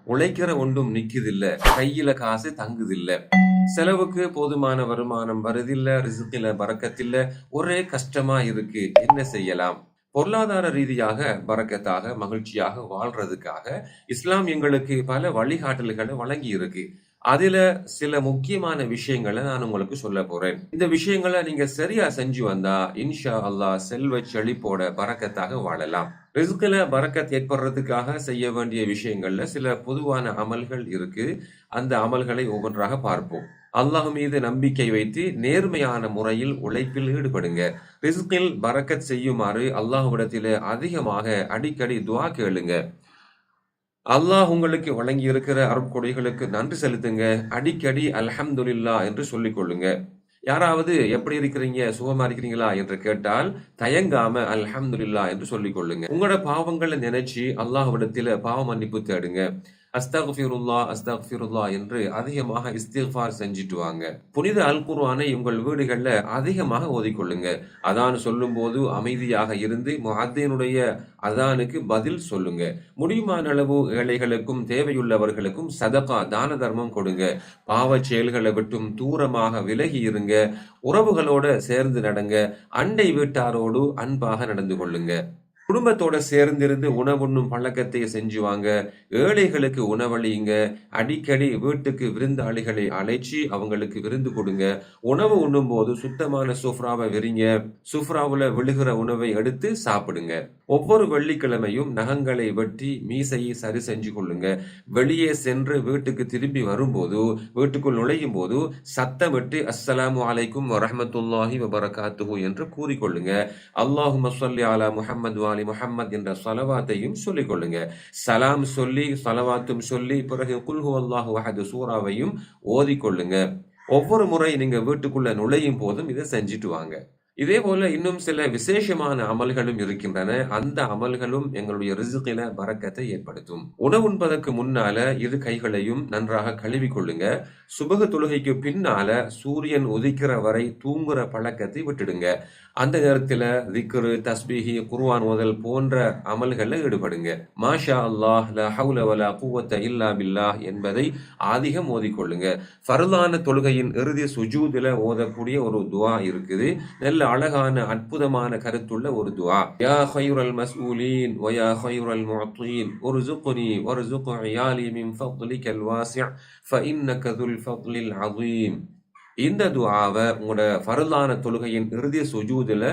உழைக்கிற ஒன்றும் நிக்குதில்ல, கையில காசு தங்குதில்ல, செலவுக்கு போதுமான வருமானம் வருதில்ல, ரிசுக்கில பறக்கத்தில்ல, ஒரே கஷ்டமா இருக்கு. என்ன செய்யலாம்? பொருளாதார ரீதியாக பறக்கத்தாக மகிழ்ச்சியாக வாழ்றதுக்காக இஸ்லாம் எங்களுக்கு பல வழிகாட்டல்களை வழங்கி இருக்கு. அதுல சில முக்கியமான விஷயங்களை நான் உங்களுக்கு சொல்ல போறேன். இந்த விஷயங்களை நீங்க சரியா செஞ்சு வந்தா இன்ஷா அல்லாஹ் செல்வ செழிப்போட பறக்கத்தாக வாழலாம். ரிஸ்க்ல பறக்கத் ஏற்படுறதுக்காக செய்ய வேண்டிய விஷயங்கள்ல சில பொதுவான அமல்கள் இருக்கு. அந்த அமல்களை ஒவ்வொன்றாக பார்ப்போம். அல்லாஹ் மீது நம்பிக்கை வைத்து நேர்மையான முறையில் உழைப்பில் ஈடுபடுங்க. ரிஸ்கில் பறக்கத் செய்யுமாறு அல்லாஹ்விடத்திலே அதிகமாக அடிக்கடி துஆ கேளுங்க. அல்லாஹ் உங்களுக்கு வழங்கி இருக்கிற அருட்கொடைகளுக்கு நன்றி செலுத்துங்க. அடிக்கடி அல்ஹம்துலில்லாஹ் என்று சொல்லிக் கொள்ளுங்க. யாராவது எப்படி இருக்கிறீங்க, சுகமா இருக்கிறீங்களா என்று கேட்டால் தயங்காம அல்ஹம்துலில்லாஹ் என்று சொல்லிக் கொள்ளுங்க. உங்களோட பாவங்களை நினைச்சு அல்லாஹ்விடத்தில பாவ மன்னிப்பு தேடுங்க. அஸ்தக்ஃபிருல்லாஹ் அஸ்தக்ஃபிருல்லாஹ் என்று அதிகமாக இஸ்திக்ஃபார் செஞ்சுட்டு வாங்க. புனித அல் குர்ஆனை உங்கள் வீடுகள்ல அதிகமாக ஓதிக்கொள்ளுங்க. அதான் சொல்லும் போது அமைதியாக இருந்து முஅத்தினுடைய அதானுக்கு பதில் சொல்லுங்க. முடியுமான அளவு ஏழைகளுக்கும் தேவையுள்ளவர்களுக்கும் சதகா தான தர்மம் கொடுங்க. பாவச் செயல்களை விட்டும் தூரமாக விலகி இருங்க. உறவுகளோட சேர்ந்து நடங்க. அண்டை வீட்டாரோடு அன்பாக நடந்து கொள்ளுங்க. குடும்பத்தோட சேர்ந்திருந்து உணவுண்ணும் பழக்கத்தை செஞ்சுவாங்க. ஏழைகளுக்கு உணவளியுங்க. அடிக்கடி வீட்டுக்கு விருந்தாளிகளை அழைச்சி அவங்களுக்கு விருந்து கொடுங்க. உணவு உண்ணும் போது சுத்தமான சுஃப்ராவை விரிங்க. சுஃப்ராவுல விழுகிற உணவை எடுத்து சாப்பிடுங்க. ஒவ்வொரு வெள்ளிக்கிழமையும் நகங்களை வெட்டி மீசையை சரி செஞ்சு கொள்ளுங்க. வெளியே சென்று வீட்டுக்கு திரும்பி வரும்போது வீட்டுக்குள் நுழையும் போது சத்தமிட்டு அஸ்ஸலாமு அலைக்கும் வரஹ்மத்துல்லாஹி வபரகாத்துஹு என்று கூறிக்கொள்ளுங்க. அல்லாஹும்ம ஸல்லி அலா முஹம்மது வாலி முஹம்மத் என்ற ஸலவாத்தையும் சொல்லிக் கொள்ளுங்க. சலாம் சொல்லி ஸலவாத்தும் சொல்லி பிறகு குல் ஹுவல்லாஹு அஹத் சூராவையும் ஓதிக்கொள்ளுங்க. ஒவ்வொரு முறை நீங்க வீட்டுக்குள்ள நுழையும் போதும் இதை செஞ்சுட்டு வாங்க. இதே போல இன்னும் சில விசேஷமான அமல்களும் இருக்கின்றன. அந்த அமல்களும் எங்களுடைய ரிஸ்கில பரக்கத்தை ஏற்படுத்தும். உணவுண்பதற்கு முன்னால இரு கைகளையும் நன்றாக கழுவி கொள்ளுங்க. சுபக தொழுகைக்கு பின்னால சூரியன் உதிக்கிற வரை தூங்குற பழக்கத்தை விட்டுடுங்க. அந்த நேரத்துல திக்ரு, தஸ்பீஹி, குர்ஆன் ஓதல் போன்ற அமல்கள்ல ஈடுபடுங்க. மாஷா அல்லாஹ் லா ஹவுல வலா குவத்த இல்லா பில்லாஹ் என்பதை அதிகம் ஓதிக்கொள்ளுங்க. ஃபர்லான தொழுகையின் இறுதி சுஜூதுல ஓதக்கூடிய ஒரு துஆ இருக்குது. நல்ல அழகான அற்புதமான கருத்துள்ள ஒரு துஆ. யா கைருல் மஸ்ஊலீன் வ யா கைருல் முஅத்தீன் உர்ஸுக்னி வர்ஸுக் இயாலி மின் ஃபضلிகல் வாஸி' ஃபஇன்னக ذுல் ஃபضலில் அஸீம். இந்த துஆவை உங்களோட ஃபர்லான தொழுகையின் இறுதி சுஜூதுல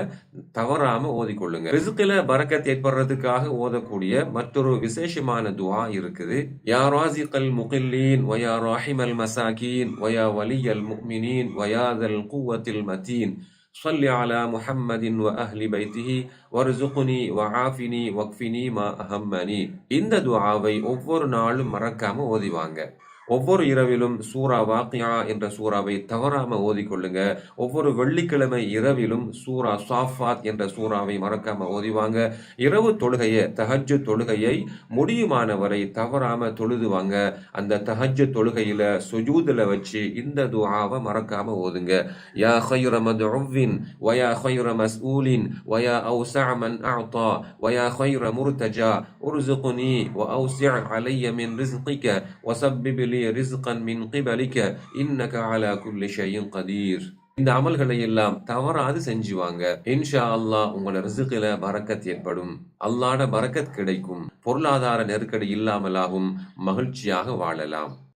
தவறாம ஓதிக்கொள்ளுங்க. ரிஸ்கில பரக்கத் ஏற்படுறதுக்காக ஓதக்கூடிய மற்றொரு விசேஷமான துஆ இருக்குது. யா ராஸிகல் முகில்லீன் வ யா ராஹிமல் மசாகீன் வ யா வலியல் முஃமினீன் வ யா தல் குவத்தில் மதீன் ஸல்லி அலா முஹம்மதின் வ அஹ்லி பைத்திஹி வர்ஸுக்னி வ ஆஃபினி வக்ஃபினி மா அஹம்மனி. இந்த துஆவை ஒவ்வொரு நாளும் மறக்காம ஓதிவாங்க. ஒவ்வொரு இரவிலும் சூரா வாக்கியா என்ற சூறாவை தவறாம ஓதிக்கொள்ளுங்க. ஒவ்வொரு வெள்ளிக்கிழமை இரவிலும் சூரா சாஃபாத் என்ற சூறாவை மறக்காம ஓதிவாங்க. இரவு தொழுகையை தஹஜ்ஜுத் தொழுகையை முடியுமானவரை தவறாம தொழுதுவாங்க. அந்த தஹஜ்ஜுத் தொழுகையில சுஜூதுல வச்சு இந்த துஆவை மறக்காம ஓதுங்க. யா கைர மதுவின் வ யா கைர மஸ்ஊலின் வ யா அவ்ஸஅ மன் அஅதா வ யா கைர முர்தஜா உர்ஸுக்னி வ அவ்ஸிஅ அலைய மின் ரிஸ்கிக வ சப்பிப் லி ரிஸ்கன் மின் கிபலிக இன்னக அலா குல்லி ஷைஇன் கதீர். இந்த அமல்களை எல்லாம் தவறாது செஞ்சுவாங்க. இன்ஷா அல்லாஹ் உங்களோட ரிஸ்கில பரக்கத் ஏற்படும். அல்லாஹ்ட பரக்கத் கிடைக்கும். பொருளாதார நெருக்கடி இல்லாமலாகும். மகிழ்ச்சியாக வாழலாம்.